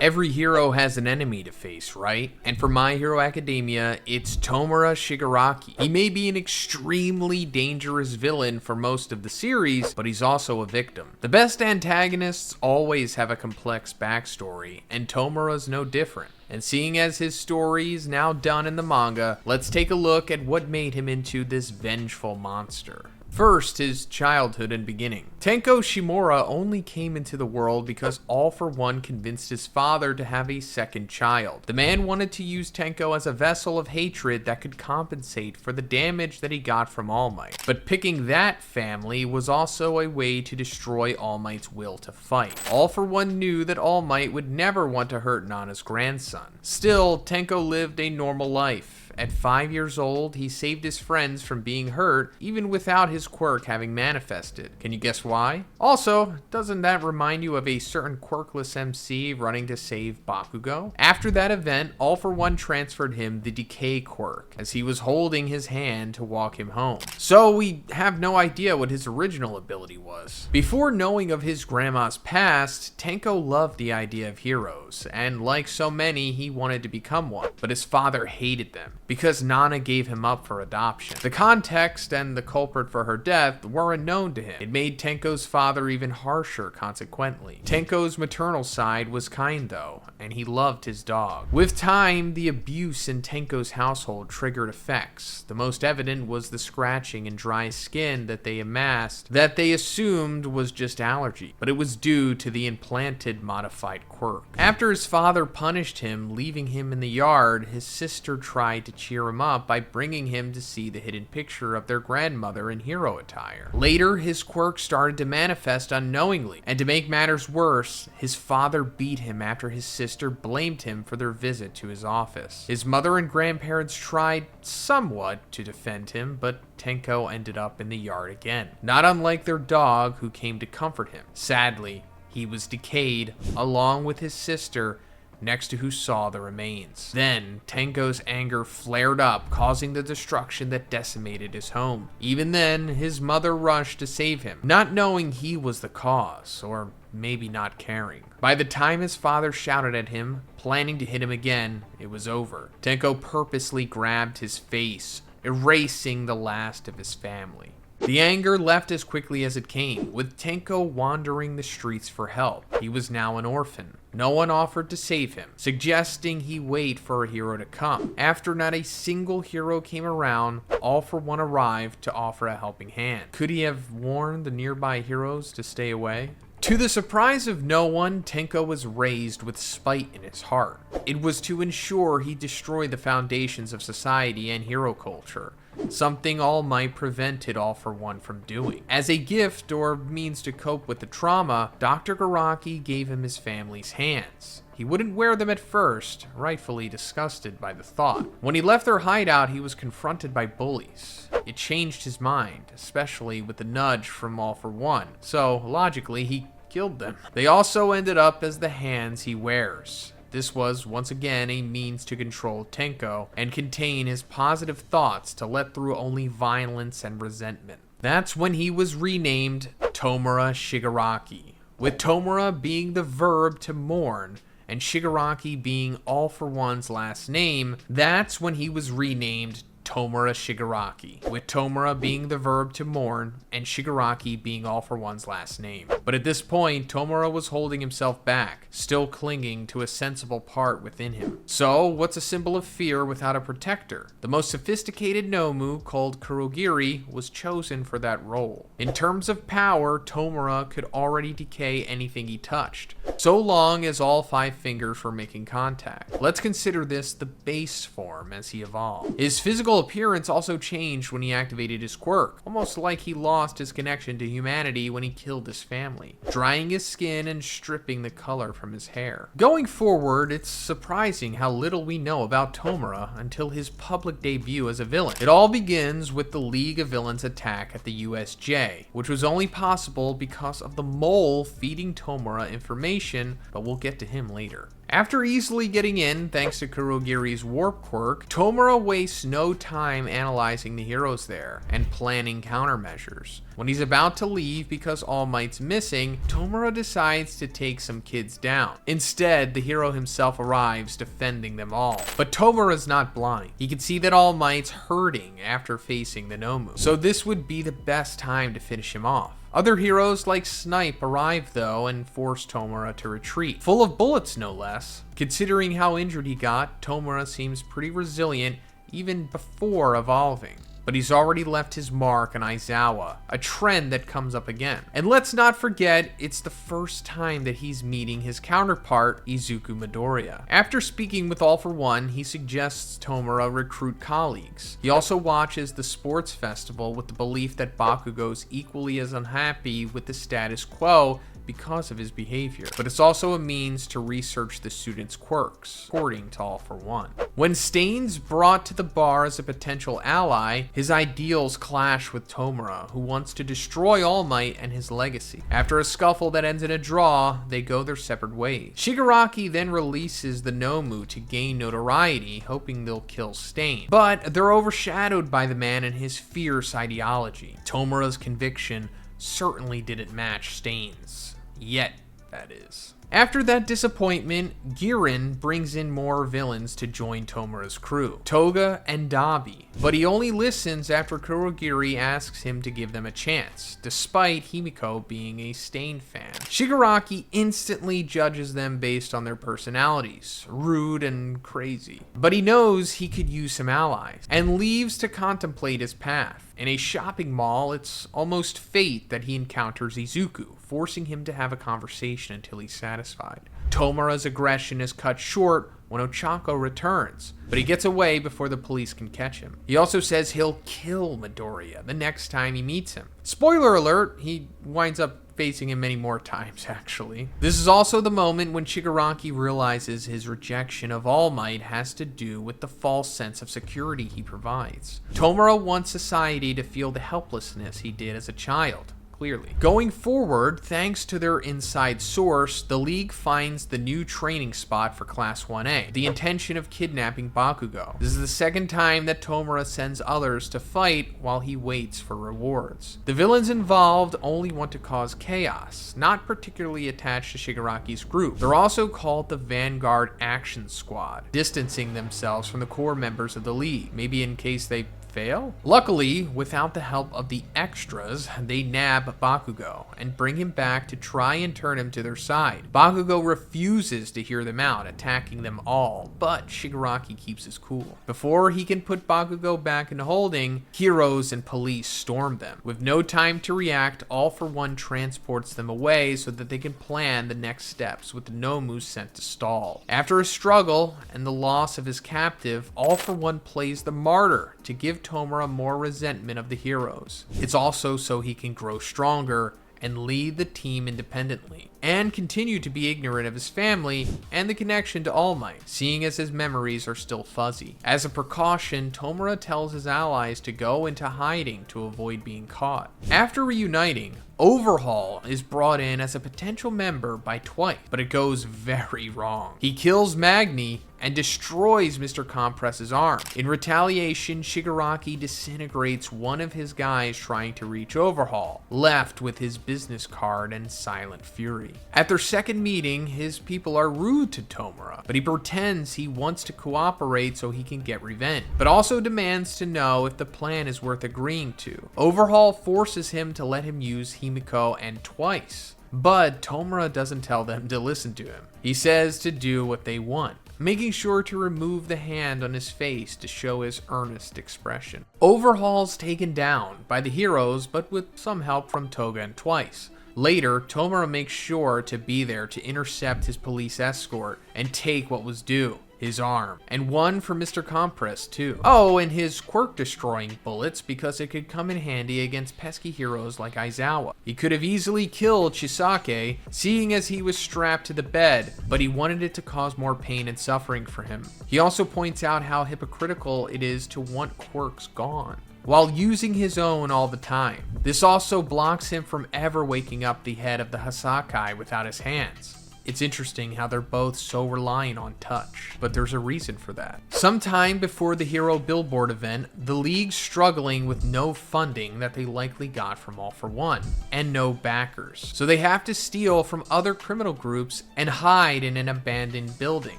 Every hero has an enemy to face, right? And for My Hero Academia, it's Tomura Shigaraki. He may be an extremely dangerous villain for most of the series, but he's also a victim. The best antagonists always have a complex backstory, and Tomura's no different. And seeing as his story is now done in the manga, let's take a look at what made him into this vengeful monster. First, his childhood and beginning. Tenko Shimura only came into the world because All For One convinced his father to have a second child. The man wanted to use Tenko as a vessel of hatred that could compensate for the damage that he got from All Might. But picking that family was also a way to destroy All Might's will to fight. All For One knew that All Might would never want to hurt Nana's grandson. Still, Tenko lived a normal life. At 5 years old, he saved his friends from being hurt, even without his quirk having manifested. Can you guess why? Also, doesn't that remind you of a certain quirkless MC running to save Bakugo? After that event, All For One transferred him the Decay quirk, as he was holding his hand to walk him home. So we have no idea what his original ability was. Before knowing of his grandma's past, Tenko loved the idea of heroes, and like so many, he wanted to become one, but his father hated them, because Nana gave him up for adoption. The context and the culprit for her death were unknown to him. It made Tenko's father even harsher consequently. Tenko's maternal side was kind though, and he loved his dog. With time, the abuse in Tenko's household triggered effects. The most evident was the scratching and dry skin that they amassed that they assumed was just allergy, but it was due to the implanted modified quirk. After his father punished him, leaving him in the yard, his sister tried to cheer him up by bringing him to see the hidden picture of their grandmother in hero attire. Later, his quirk started to manifest unknowingly, and to make matters worse, his father beat him after his sister blamed him for their visit to his office. His mother and grandparents tried somewhat to defend him, but Tenko ended up in the yard again, not unlike their dog who came to comfort him. Sadly, he was decayed, along with his sister, next to who saw the remains. Then, Tenko's anger flared up, causing the destruction that decimated his home. Even then, his mother rushed to save him, not knowing he was the cause, or maybe not caring. By the time his father shouted at him, planning to hit him again, it was over. Tenko purposely grabbed his face, erasing the last of his family. The anger left as quickly as it came, with Tenko wandering the streets for help. He was now an orphan. No one offered to save him, suggesting he wait for a hero to come. After not a single hero came around, All For One arrived to offer a helping hand. Could he have warned the nearby heroes to stay away? To the surprise of no one, Tenko was raised with spite in his heart. It was to ensure he destroyed the foundations of society and hero culture, something All Might prevented All For One from doing. As a gift or means to cope with the trauma, Dr. Garaki gave him his family's hands. He wouldn't wear them at first, rightfully disgusted by the thought. When he left their hideout, he was confronted by bullies. It changed his mind, especially with the nudge from All For One, so logically he killed them. They also ended up as the hands he wears. This was, once again, a means to control Tenko and contain his positive thoughts to let through only violence and resentment. That's when he was renamed Tomura Shigaraki, with Tomura being the verb to mourn, and Shigaraki being All For One's last name. That's when he was renamed Tomura Shigaraki, with Tomura being the verb to mourn and Shigaraki being All For One's last name. But at this point, Tomura was holding himself back, still clinging to a sensible part within him. So, what's a symbol of fear without a protector? The most sophisticated Nomu, called Kurogiri, was chosen for that role. In terms of power, Tomura could already decay anything he touched, so long as all 5 fingers were making contact. Let's consider this the base form as he evolved. His physical appearance also changed when he activated his quirk, almost like he lost his connection to humanity when he killed his family, drying his skin and stripping the color from his hair. Going forward, it's surprising how little we know about Tomura until his public debut as a villain. It all begins with the League of Villains attack at the USJ, which was only possible because of the mole feeding Tomura information, but we'll get to him later. After easily getting in thanks to Kurogiri's warp quirk, Tomura wastes no time analyzing the heroes there and planning countermeasures. When he's about to leave because All Might's missing, Tomura decides to take some kids down. Instead, the hero himself arrives, defending them all. But Tomura's not blind. He can see that All Might's hurting after facing the Nomu, so this would be the best time to finish him off. Other heroes like Snipe arrive though and force Tomura to retreat, full of bullets no less. Considering how injured he got, Tomura seems pretty resilient even before evolving. But he's already left his mark on Aizawa, a trend that comes up again. And let's not forget, it's the first time that he's meeting his counterpart, Izuku Midoriya. After speaking with All for One, he suggests Tomura recruit colleagues. He also watches the sports festival with the belief that Bakugo's equally as unhappy with the status quo because of his behavior, but it's also a means to research the students' quirks, according to All for One. When Stain's brought to the bar as a potential ally, his ideals clash with Tomura, who wants to destroy All Might and his legacy. After a scuffle that ends in a draw, they go their separate ways. Shigaraki then releases the Nomu to gain notoriety, hoping they'll kill Stain, but they're overshadowed by the man and his fierce ideology. Tomura's conviction certainly didn't match Stain's. Yet, that is. After that disappointment, Girin brings in more villains to join Tomura's crew, Toga and Dabi, but he only listens after Kurogiri asks him to give them a chance, despite Himiko being a Stain fan. Shigaraki instantly judges them based on their personalities, rude and crazy, but he knows he could use some allies, and leaves to contemplate his path. In a shopping mall, it's almost fate that he encounters Izuku, forcing him to have a conversation until he's satisfied. Tomura's aggression is cut short when Ochako returns, but he gets away before the police can catch him. He also says he'll kill Midoriya the next time he meets him. Spoiler alert, he winds up facing him many more times, actually. This is also the moment when Shigaraki realizes his rejection of All Might has to do with the false sense of security he provides. Tomura wants society to feel the helplessness he did as a child. Clearly. Going forward, thanks to their inside source, the League finds the new training spot for Class 1A, the intention of kidnapping Bakugo. This is the second time that Tomura sends others to fight while he waits for rewards. The villains involved only want to cause chaos, not particularly attached to Shigaraki's group. They're also called the Vanguard Action Squad, distancing themselves from the core members of the League, maybe in case they fail? Luckily, without the help of the extras, they nab Bakugo and bring him back to try and turn him to their side. Bakugo refuses to hear them out, attacking them all, but Shigaraki keeps his cool. Before he can put Bakugo back in holding, heroes and police storm them. With no time to react, All for One transports them away so that they can plan the next steps with the Nomu sent to stall. After a struggle and the loss of his captive, All for One plays the martyr to give Tomura more resentment of the heroes. It's also so he can grow stronger and lead the team independently, and continue to be ignorant of his family and the connection to All Might, seeing as his memories are still fuzzy. As a precaution, Tomura tells his allies to go into hiding to avoid being caught. After reuniting, Overhaul is brought in as a potential member by Twice, but it goes very wrong. He kills Magni and destroys Mr. Compress's arm. In retaliation, Shigaraki disintegrates one of his guys trying to reach Overhaul, left with his business card and silent fury. At their second meeting, his people are rude to Tomura, but he pretends he wants to cooperate so he can get revenge, but also demands to know if the plan is worth agreeing to. Overhaul forces him to let him use Himiko and Twice, but Tomura doesn't tell them to listen to him. He says to do what they want, making sure to remove the hand on his face to show his earnest expression. Overhaul's taken down by the heroes, but with some help from Toga and Twice. Later, Tomura makes sure to be there to intercept his police escort and take what was due, his arm, and one for Mr. Compress too. Oh, and his quirk-destroying bullets, because it could come in handy against pesky heroes like Aizawa. He could have easily killed Chisake, seeing as he was strapped to the bed, but he wanted it to cause more pain and suffering for him. He also points out how hypocritical it is to want quirks gone, while using his own all the time. This also blocks him from ever waking up the head of the Hasakai without his hands. It's interesting how they're both so reliant on touch, but there's a reason for that. Sometime before the Hero Billboard event, the League's struggling with no funding that they likely got from All for One, and no backers. So they have to steal from other criminal groups and hide in an abandoned building.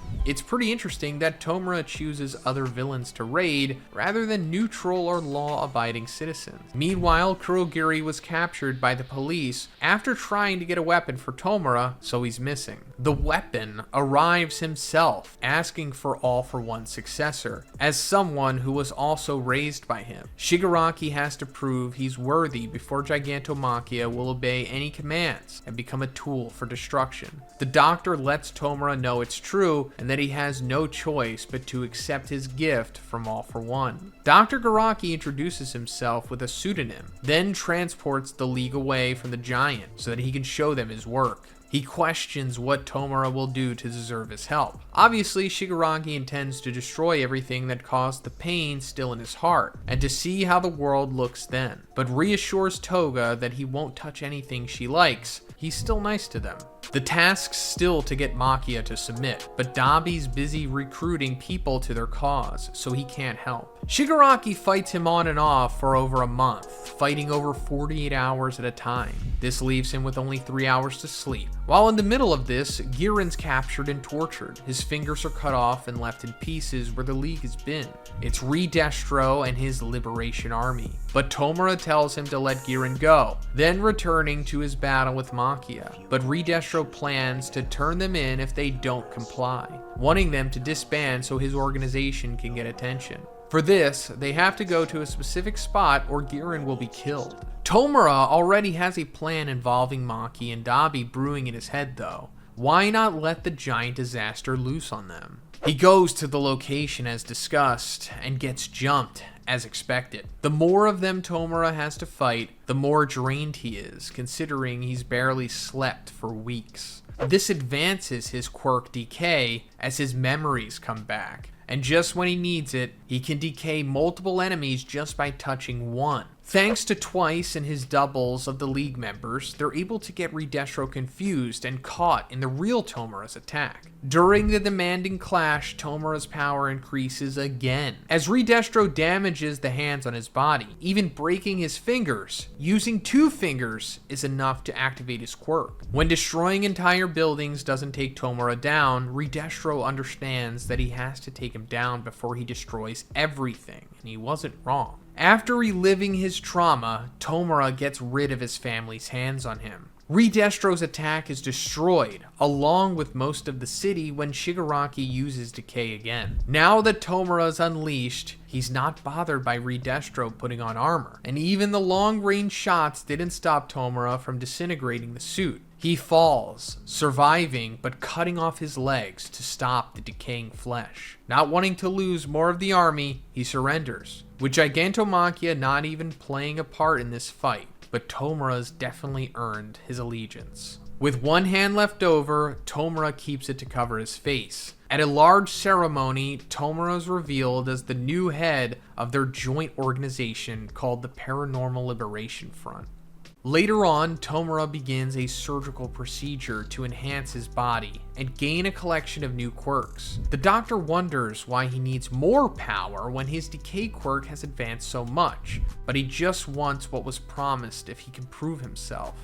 It's pretty interesting that Tomura chooses other villains to raid rather than neutral or law-abiding citizens. Meanwhile, Kurogiri was captured by the police after trying to get a weapon for Tomura, so he's missing. The weapon arrives himself, asking for All for One's successor, as someone who was also raised by him. Shigaraki has to prove he's worthy before Gigantomachia will obey any commands and become a tool for destruction. The doctor lets Tomura know it's true and that he has no choice but to accept his gift from All for One. Dr. Garaki introduces himself with a pseudonym, then transports the League away from the giant so that he can show them his work. He questions what Tomura will do to deserve his help. Obviously, Shigaraki intends to destroy everything that caused the pain still in his heart, and to see how the world looks then, but reassures Toga that he won't touch anything she likes. He's still nice to them. The task's still to get Machia to submit, but Dabi's busy recruiting people to their cause, so he can't help. Shigaraki fights him on and off for over a month, fighting over 48 hours at a time. This leaves him with only 3 hours to sleep. While in the middle of this, Girin's captured and tortured. His fingers are cut off and left in pieces where the League has been. It's Redestro and his Liberation Army. But Tomura tells him to let Girin go, then returning to his battle with Machia. But Redestro plans to turn them in if they don't comply, wanting them to disband so his organization can get attention. For this, they have to go to a specific spot or Girin will be killed. Tomura already has a plan involving Maki and Dabi brewing in his head though. Why not let the giant disaster loose on them? He goes to the location as discussed and gets jumped as expected. The more of them Tomura has to fight, the more drained he is, considering he's barely slept for weeks. This advances his quirk decay as his memories come back. And just when he needs it, he can decay multiple enemies just by touching one. Thanks to Twice and his doubles of the League members, they're able to get Redestro confused and caught in the real Tomura's attack. During the demanding clash, Tomura's power increases again, as Redestro damages the hands on his body, even breaking his fingers. Using 2 fingers is enough to activate his quirk. When destroying entire buildings doesn't take Tomura down, Redestro understands that he has to take him down before he destroys everything, and he wasn't wrong. After reliving his trauma, Tomura gets rid of his family's hands on him. Redestro's attack is destroyed, along with most of the city when Shigaraki uses decay again. Now that Tomura is unleashed, he's not bothered by Redestro putting on armor, and even the long-range shots didn't stop Tomura from disintegrating the suit. He falls, surviving but cutting off his legs to stop the decaying flesh. Not wanting to lose more of the army, he surrenders, with Gigantomachia not even playing a part in this fight, but Tomura's definitely earned his allegiance. With one hand left over, Tomura keeps it to cover his face. At a large ceremony, Tomura is revealed as the new head of their joint organization called the Paranormal Liberation Front. Later on, Tomura begins a surgical procedure to enhance his body and gain a collection of new quirks. The doctor wonders why he needs more power when his decay quirk has advanced so much, but he just wants what was promised if he can prove himself.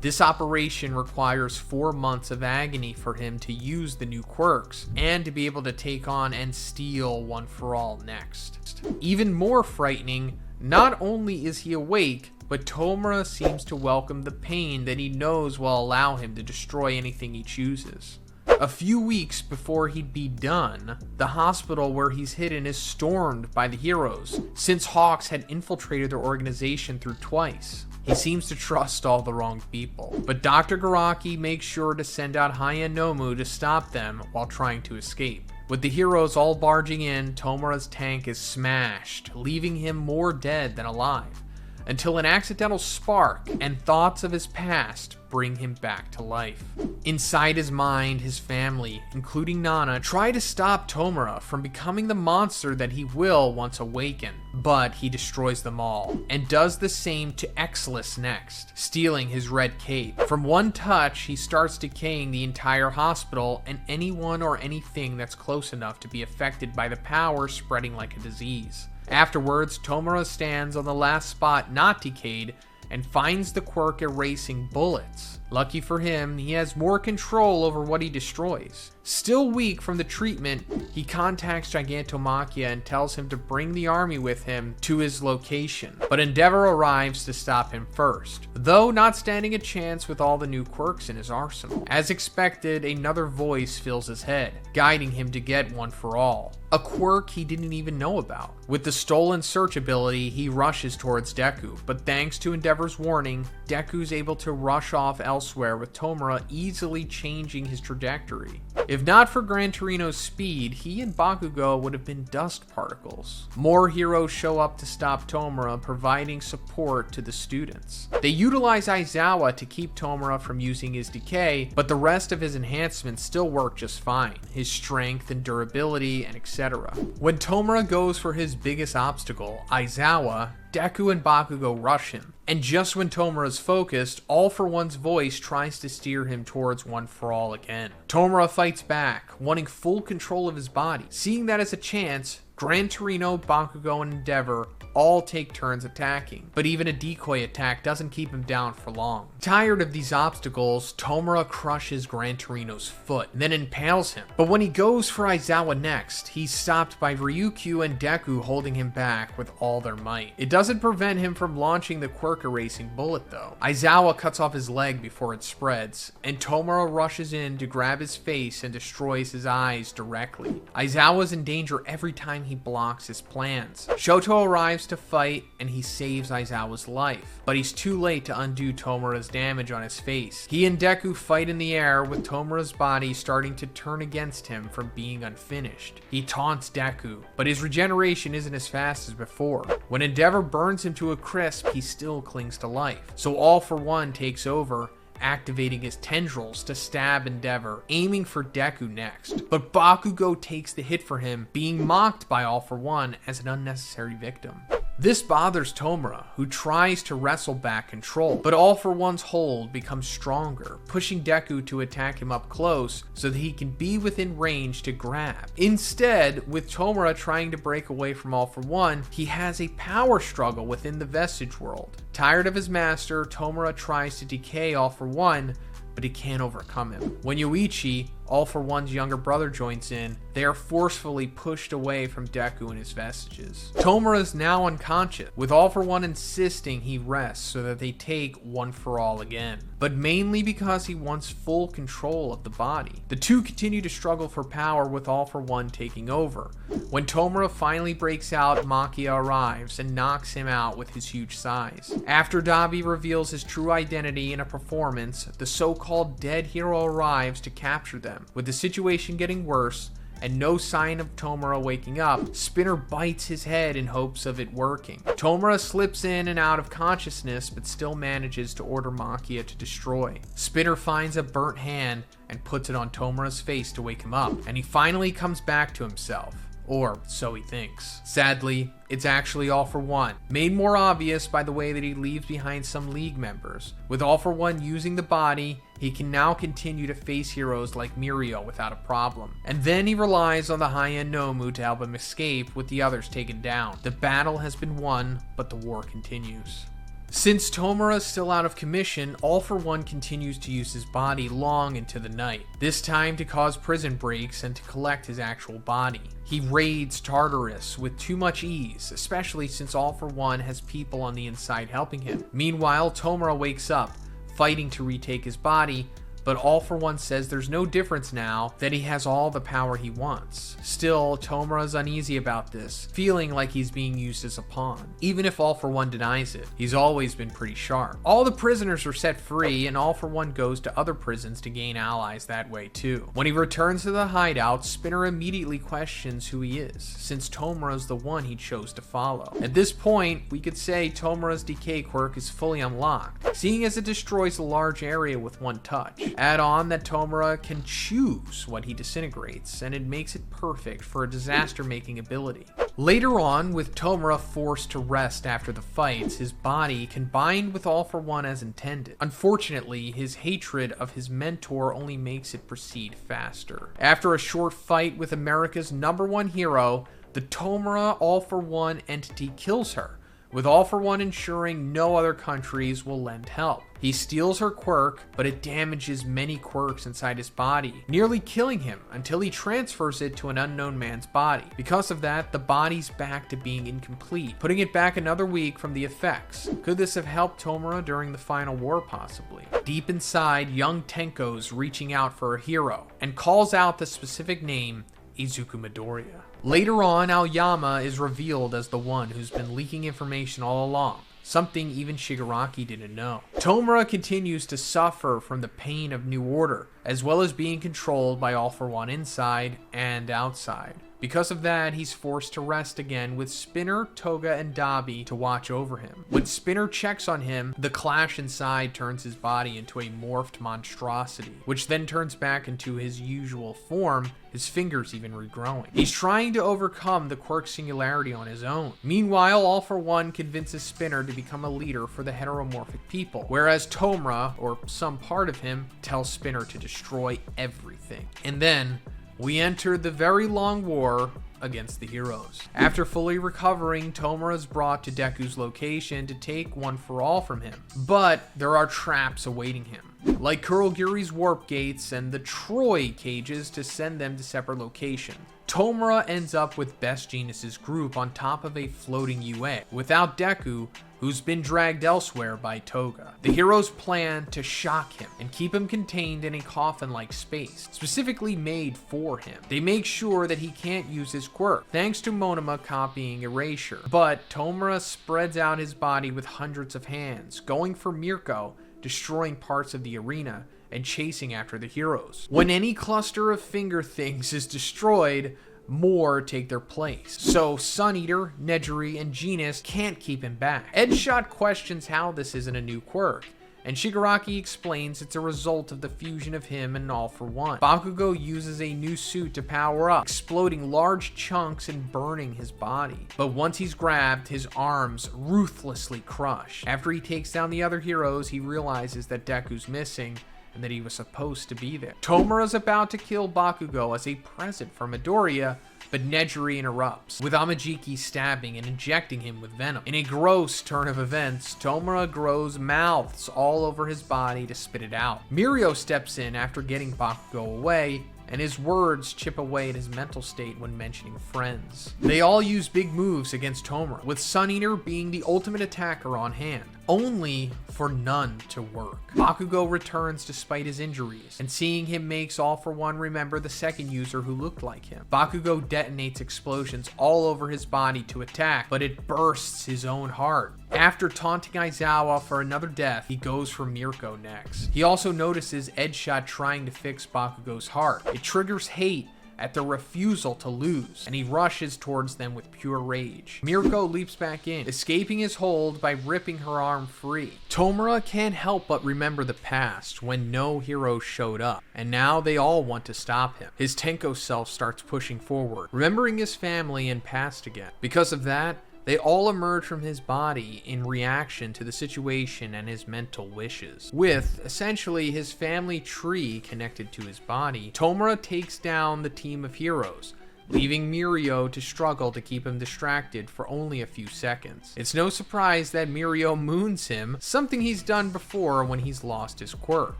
This operation requires 4 months of agony for him to use the new quirks, and to be able to take on and steal One for All next. Even more frightening, not only is he awake, but Tomura seems to welcome the pain that he knows will allow him to destroy anything he chooses. A few weeks before he'd be done, the hospital where he's hidden is stormed by the heroes, since Hawks had infiltrated their organization through Twice. He seems to trust all the wrong people, but Dr. Garaki makes sure to send out Hayanomu to stop them while trying to escape. With the heroes all barging in, Tomura's tank is smashed, leaving him more dead than alive. until an accidental spark and thoughts of his past bring him back to life. Inside his mind, his family, including Nana, try to stop Tomura from becoming the monster that he will once awaken, but he destroys them all, and does the same to Exilus next, stealing his red cape. From one touch, he starts decaying the entire hospital and anyone or anything that's close enough to be affected by the power spreading like a disease. Afterwards, Tomura stands on the last spot not decayed and finds the quirk erasing bullets. Lucky for him, he has more control over what he destroys. Still weak from the treatment, he contacts Gigantomachia and tells him to bring the army with him to his location, but Endeavor arrives to stop him first, though not standing a chance with all the new quirks in his arsenal. As expected, another voice fills his head, guiding him to get One for All, a quirk he didn't even know about. With the stolen search ability, he rushes towards Deku, but thanks to Endeavor's warning, Deku's able to rush off elsewhere with Tomura easily changing his trajectory. If not for Gran Torino's speed, he and Bakugo would have been dust particles. More heroes show up to stop Tomura, providing support to the students. They utilize Aizawa to keep Tomura from using his decay, but the rest of his enhancements still work just fine, his strength and durability and etc. When Tomura goes for his biggest obstacle, Aizawa, Deku and Bakugo rush him, and just when Tomura is focused, All for One's voice tries to steer him towards One for All again. Tomura fights back, wanting full control of his body. Seeing that as a chance, Gran Torino, Bakugo, and Endeavor all take turns attacking, but even a decoy attack doesn't keep him down for long. Tired of these obstacles, Tomura crushes Gran Torino's foot, and then impales him. But when he goes for Aizawa next, he's stopped by Ryukyu and Deku holding him back with all their might. It doesn't prevent him from launching the quirk erasing bullet though. Aizawa cuts off his leg before it spreads, and Tomura rushes in to grab his face and destroys his eyes directly. Aizawa's in danger every time he blocks his plans. Shoto arrives to fight and he saves Aizawa's life, but he's too late to undo Tomura's damage on his face. He and Deku fight in the air with Tomura's body starting to turn against him from being unfinished. He taunts Deku, but his regeneration isn't as fast as before. When Endeavor burns him to a crisp, he still clings to life. So All for One takes over, activating his tendrils to stab Endeavor, aiming for Deku next. But Bakugo takes the hit for him, being mocked by All for One as an unnecessary victim. This bothers Tomura, who tries to wrestle back control, but All for One's hold becomes stronger, pushing Deku to attack him up close so that he can be within range to grab. Instead, with Tomura trying to break away from All for One, he has a power struggle within the Vestige world. Tired of his master, Tomura tries to decay All for One, but he can't overcome him. When Yoichi, All for One's younger brother, joins in, they are forcefully pushed away from Deku and his vestiges. Tomura is now unconscious, with All for One insisting he rests so that they take One for All again, but mainly because he wants full control of the body. The two continue to struggle for power with All for One taking over. When Tomura finally breaks out, Machia arrives and knocks him out with his huge size. After Dabi reveals his true identity in a performance, the so-called dead hero arrives to capture them. With the situation getting worse, and no sign of Tomura waking up, Spinner bites his head in hopes of it working. Tomura slips in and out of consciousness, but still manages to order Machia to destroy. Spinner finds a burnt hand and puts it on Tomura's face to wake him up, and he finally comes back to himself. Or so he thinks. Sadly, it's actually All for One, made more obvious by the way that he leaves behind some League members. With All for One using the body, he can now continue to face heroes like Mirio without a problem. And then he relies on the high-end Nomu to help him escape with the others taken down. The battle has been won, but the war continues. Since Tomura is still out of commission, All for One continues to use his body long into the night, this time to cause prison breaks and to collect his actual body. He raids Tartarus with too much ease, especially since All for One has people on the inside helping him. Meanwhile, Tomura wakes up, fighting to retake his body, but All For One says there's no difference now that he has all the power he wants. Still, Tomura's uneasy about this, feeling like he's being used as a pawn. Even if All For One denies it, he's always been pretty sharp. All the prisoners are set free, and All For One goes to other prisons to gain allies that way too. When he returns to the hideout, Spinner immediately questions who he is, since Tomura's the one he chose to follow. At this point, we could say Tomura's decay quirk is fully unlocked, seeing as it destroys a large area with one touch. Add on that Tomura can choose what he disintegrates, and it makes it perfect for a disaster-making ability. Later on, with Tomura forced to rest after the fights, his body combined with All For One as intended. Unfortunately, his hatred of his mentor only makes it proceed faster. After a short fight with America's #1 hero, the Tomura All For One entity kills her, with All For One ensuring no other countries will lend help. He steals her quirk, but it damages many quirks inside his body, nearly killing him until he transfers it to an unknown man's body. Because of that, the body's back to being incomplete, putting it back another week from the effects. Could this have helped Tomura during the final war? Possibly. Deep inside, young Tenko's reaching out for a hero, and calls out the specific name, Izuku Midoriya. Later on, Aoyama is revealed as the one who's been leaking information all along, something even Shigaraki didn't know. Tomura continues to suffer from the pain of New Order, as well as being controlled by All For One inside and outside. Because of that, he's forced to rest again with Spinner, Toga, and Dabi to watch over him. When Spinner checks on him, the clash inside turns his body into a morphed monstrosity, which then turns back into his usual form, his fingers even regrowing. He's trying to overcome the quirk singularity on his own. Meanwhile, All For One convinces Spinner to become a leader for the heteromorphic people, whereas Tomura, or some part of him, tells Spinner to destroy everything. And then, we enter the very long war against the heroes. After fully recovering, Tomura is brought to Deku's location to take one for all from him. But there are traps awaiting him, like Kurogiri's warp gates and the Troy cages to send them to separate locations. Tomura ends up with Best Jeanist's group on top of a floating UA, without Deku, who's been dragged elsewhere by Toga. The heroes plan to shock him and keep him contained in a coffin-like space, specifically made for him. They make sure that he can't use his quirk, thanks to Monoma copying Erasure. But Tomura spreads out his body with hundreds of hands, going for Mirko, destroying parts of the arena, and chasing after the heroes. When any cluster of finger things is destroyed, more take their place. So Sun Eater, Nejiri, and Genis can't keep him back. Edgeshot questions how this isn't a new quirk, and Shigaraki explains it's a result of the fusion of him and All For One. Bakugo uses a new suit to power up, exploding large chunks and burning his body. But once he's grabbed, his arms ruthlessly crush. After he takes down the other heroes, he realizes that Deku's missing, and that he was supposed to be there. Tomura's about to kill Bakugo as a present for Midoriya, but Nejiri interrupts, with Amajiki stabbing and injecting him with venom. In a gross turn of events, Tomura grows mouths all over his body to spit it out. Mirio steps in after getting Bakugo away, and his words chip away at his mental state when mentioning friends. They all use big moves against Tomura, with Sun Eater being the ultimate attacker on hand, only for none to work. Bakugo returns despite his injuries, and seeing him makes All For One remember the second user who looked like him. Bakugo detonates explosions all over his body to attack, but it bursts his own heart. After taunting Aizawa for another death, he goes for Mirko next. He also notices Edgeshot trying to fix Bakugo's heart. It triggers hate at their refusal to lose, and he rushes towards them with pure rage. Mirko leaps back in, escaping his hold by ripping her arm free. Tomura can't help but remember the past when no hero showed up, and now they all want to stop him. His Tenko self starts pushing forward, remembering his family and past again. Because of that, they all emerge from his body in reaction to the situation and his mental wishes. With, essentially, his family tree connected to his body, Tomura takes down the team of heroes, leaving Mirio to struggle to keep him distracted for only a few seconds. It's no surprise that Mirio moons him, something he's done before when he's lost his quirk,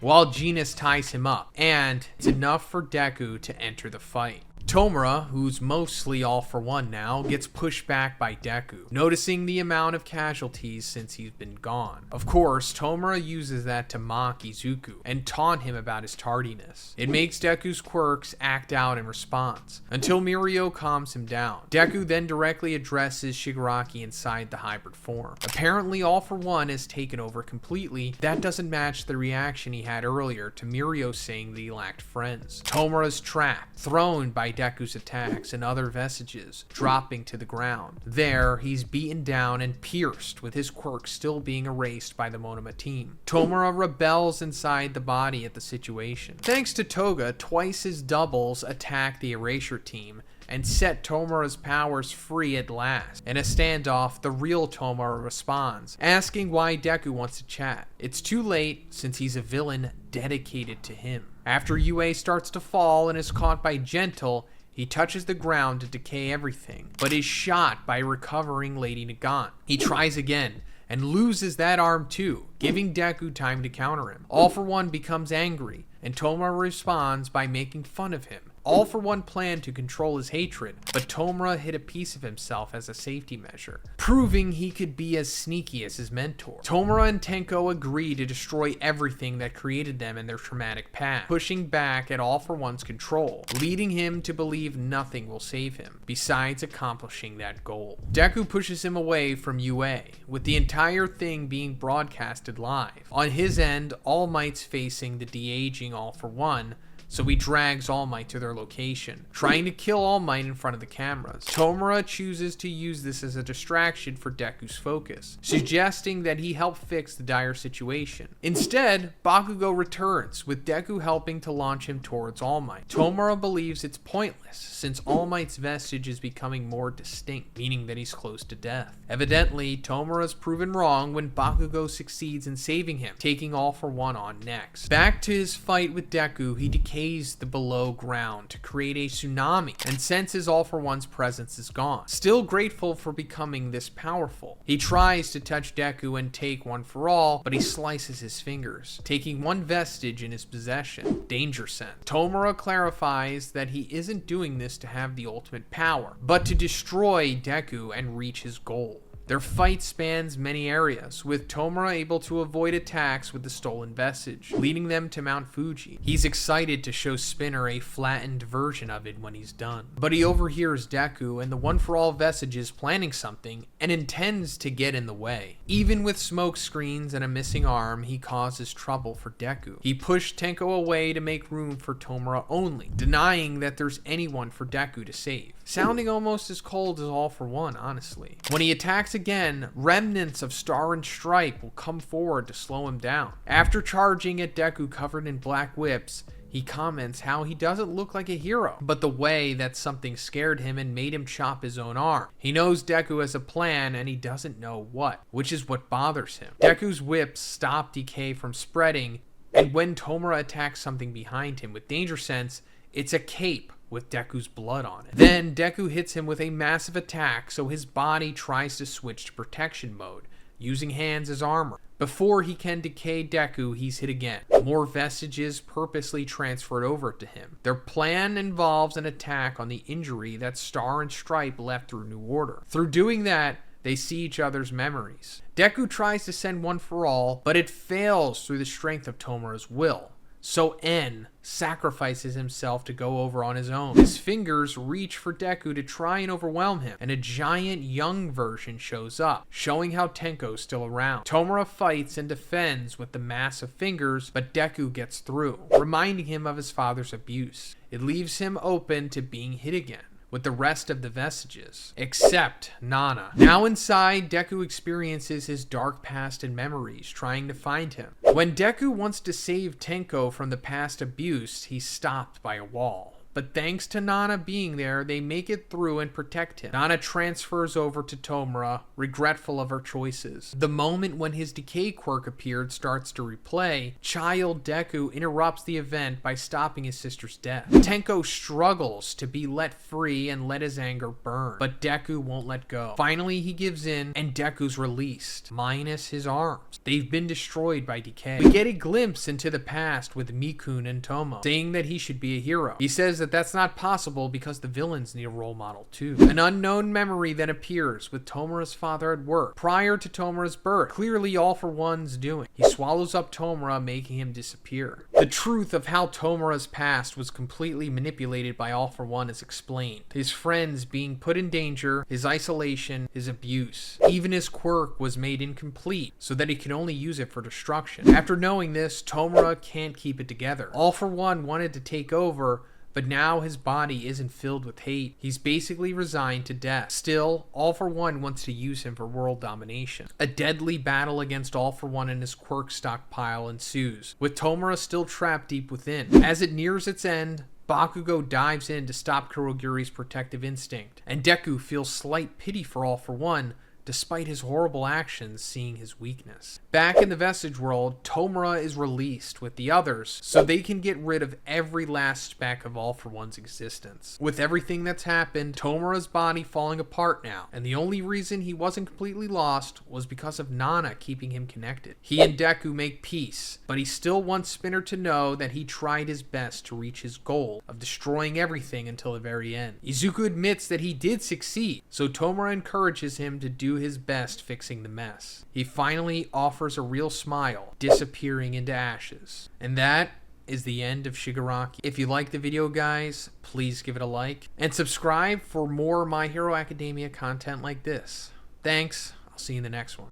while Genis ties him up, and it's enough for Deku to enter the fight. Tomura, who's mostly all for one now, gets pushed back by Deku, noticing the amount of casualties since he's been gone. Of course, Tomura uses that to mock Izuku and taunt him about his tardiness. It makes Deku's quirks act out in response, until Mirio calms him down. Deku then directly addresses Shigaraki inside the hybrid form. Apparently, All for One has taken over completely. That doesn't match the reaction he had earlier to Mirio saying that he lacked friends. Tomura's trapped, thrown by Deku's attacks and other vestiges, dropping to the ground. There, he's beaten down and pierced, with his quirk still being erased by the Monoma team. Tomura rebels inside the body at the situation. Thanks to Toga, twice his doubles attack the Erasure team and set Tomura's powers free at last. In a standoff, the real Tomura responds, asking why Deku wants to chat. It's too late, since he's a villain dedicated to him. After Yue starts to fall and is caught by Gentle, he touches the ground to decay everything, but is shot by recovering Lady Nagant. He tries again, and loses that arm too, giving Deku time to counter him. All for One becomes angry, and Tomura responds by making fun of him. All for One planned to control his hatred, but Tomura hid a piece of himself as a safety measure, proving he could be as sneaky as his mentor. Tomura and Tenko agree to destroy everything that created them in their traumatic past, pushing back at All for One's control, leading him to believe nothing will save him, besides accomplishing that goal. Deku pushes him away from Yue, with the entire thing being broadcasted live. On his end, All Might's facing the de-aging All for One, so he drags All Might to their location, trying to kill All Might in front of the cameras. Tomura chooses to use this as a distraction for Deku's focus, suggesting that he help fix the dire situation. Instead, Bakugo returns, with Deku helping to launch him towards All Might. Tomura believes it's pointless, since All Might's vestige is becoming more distinct, meaning that he's close to death. Evidently, Tomura's proven wrong when Bakugo succeeds in saving him, taking All for One on next. Back to his fight with Deku, he decays the below ground to create a tsunami and senses All for One's presence is gone. Still grateful for becoming this powerful, he tries to touch Deku and take One for All, but he slices his fingers, taking one vestige in his possession, Danger Sense. Tomura clarifies that he isn't doing this to have the ultimate power, but to destroy Deku and reach his goal. Their fight spans many areas, with Tomura able to avoid attacks with the stolen vestige, leading them to Mount Fuji. He's excited to show Spinner a flattened version of it when he's done, but he overhears Deku and the One for All vestiges planning something and intends to get in the way. Even with smoke screens and a missing arm, he causes trouble for Deku. He pushed Tenko away to make room for Tomura only, denying that there's anyone for Deku to save. Sounding almost as cold as All for One, honestly. When he attacks again, remnants of Star and Stripe will come forward to slow him down. After charging at Deku covered in black whips, he comments how he doesn't look like a hero, but the way that something scared him and made him chop his own arm. He knows Deku has a plan and he doesn't know what, which is what bothers him. Deku's whips stop decay from spreading, and when Tomura attacks something behind him with Danger Sense, it's a cape with Deku's blood on it. Then Deku hits him with a massive attack, so his body tries to switch to protection mode, using hands as armor. Before he can decay Deku, he's hit again. More vestiges purposely transferred over to him. Their plan involves an attack on the injury that Star and Stripe left through New Order. Through doing that, they see each other's memories. Deku tries to send One for All, but it fails through the strength of Tomura's will. So N sacrifices himself to go over on his own. His fingers reach for Deku to try and overwhelm him, and a giant young version shows up, showing how Tenko's still around. Tomura fights and defends with the massive fingers, but Deku gets through, reminding him of his father's abuse. It leaves him open to being hit again with the rest of the vestiges, except Nana. Now inside, Deku experiences his dark past and memories, trying to find him. When Deku wants to save Tenko from the past abuse, he's stopped by a wall. But thanks to Nana being there, they make it through and protect him. Nana transfers over to Tomura, regretful of her choices. The moment when his decay quirk appeared starts to replay, child Deku interrupts the event by stopping his sister's death. Tenko struggles to be let free and let his anger burn, but Deku won't let go. Finally, he gives in, and Deku's released, minus his arms. They've been destroyed by decay. We get a glimpse into the past with Mikun and Tomo, saying that he should be a hero. He says that that's not possible because the villains need a role model too. An unknown memory then appears with Tomura's father at work prior to Tomura's birth, clearly all for one's doing. He swallows up Tomura, making him disappear. The truth of how Tomura's past was completely manipulated by All for One is explained. His friends being put in danger, his isolation, his abuse. Even his quirk was made incomplete so that he can only use it for destruction. After knowing this, Tomura can't keep it together. All for One wanted to take over, but now his body isn't filled with hate. He's basically resigned to death. Still, All for One wants to use him for world domination. A deadly battle against All for One and his quirk stockpile ensues, with Tomura still trapped deep within. As it nears its end, Bakugo dives in to stop Kurogiri's protective instinct, and Deku feels slight pity for All for One, despite his horrible actions, seeing his weakness. Back in the Vestige World, Tomura is released with the others so they can get rid of every last speck of All for One's existence. With everything that's happened, Tomura's body falling apart now, and the only reason he wasn't completely lost was because of Nana keeping him connected. He and Deku make peace, but he still wants Spinner to know that he tried his best to reach his goal of destroying everything until the very end. Izuku admits that he did succeed, so Tomura encourages him to do his best fixing the mess. He finally offers a real smile, disappearing into ashes. And that is the end of Shigaraki. If you like the video, guys, please give it a like and subscribe for more My Hero Academia content like this. Thanks. I'll see you in the next one.